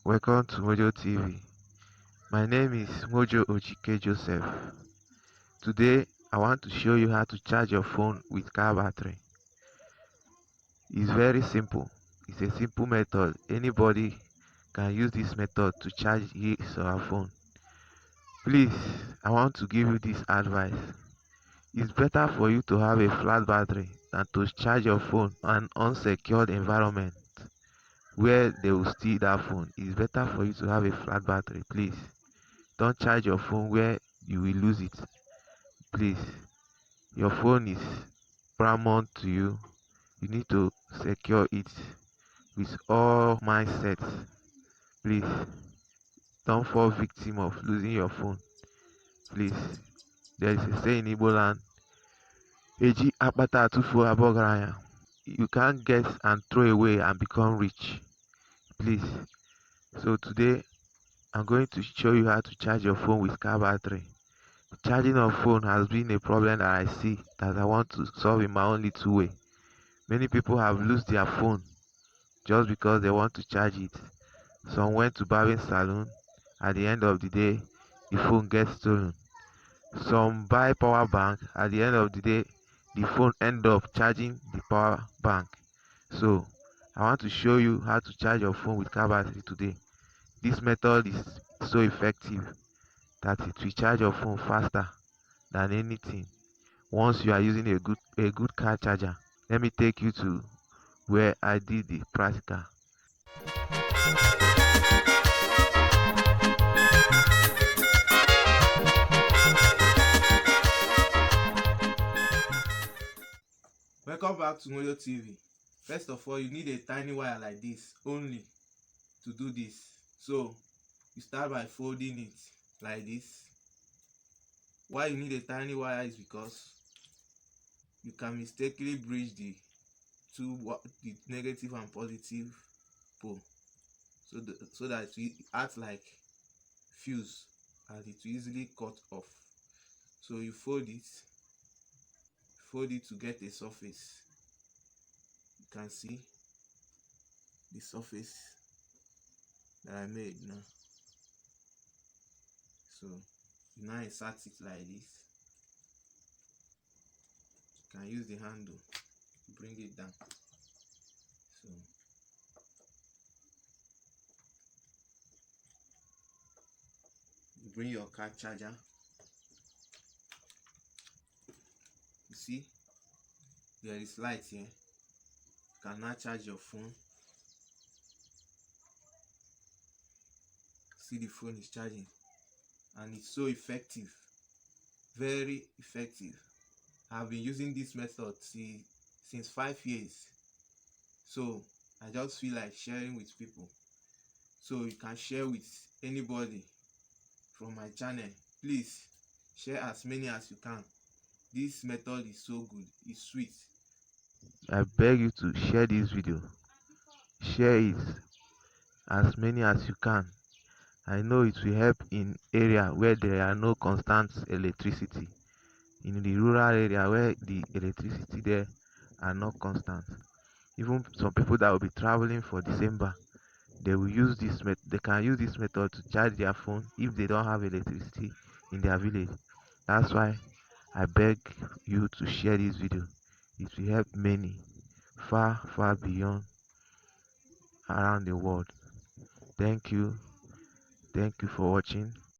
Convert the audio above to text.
Welcome to Mojo TV. My name is Mojo Ochike Joseph. Today, I want to show you how to charge your phone with car battery. It's very simple. It's a simple method. Anybody can use this method to charge his or her phone. Please, I want to give you this advice. It's better for you to have a flat battery than to charge your phone in an unsecured environment where they will steal that phone. It's better for you to have a flat battery. Please don't charge your phone where you will lose it. Please, your phone is paramount to you. You need to secure it with all mindsets. Please don't fall victim of losing your phone. Please, there is a saying in Igbo land, Eji akpata atufu abogaranya. You can't get and throw away and become rich. Please. So today I'm going to show you how to charge your phone with car battery. Charging of phone has been a problem that I see that I want to solve in my own little way. Many people have lost their phone just because they want to charge it. Some went to barbing salon. At the end of the day, the phone gets stolen. Some buy power bank. At the end of the day, the phone end up charging the power bank. So I want to show you how to charge your phone with car battery today. This method is so effective that it will charge your phone faster than anything once you are using a good car charger. Let me take you to where I did the practical. Welcome back to Mojo TV. First of all, you need a tiny wire like this only to do this. So you start by folding it like this. Why you need a tiny wire is because you can mistakenly bridge the the negative and positive pole, so that it will act like fuse and it will easily cut off. So you fold it to get a surface. You can see the surface that I made now. So you now insert it like this. You can use the handle to bring it down. So you bring your car charger. You see there is light here. You can now charge your phone. See, the phone is charging and it's so effective, very effective. I've been using this method since 5 years. So I just feel like sharing with people. So you can share with anybody from my channel. Please share as many as you can. This method is so good, it's sweet. I beg you to share this video. Share it as many as you can. I know it will help in area where there are no constant electricity. In the rural area where the electricity there are not constant. Even some people that will be traveling for December, they can use this method to charge their phone if they don't have electricity in their village. That's why I beg you to share this video. It will help many far beyond around the world. Thank you. Thank you for watching.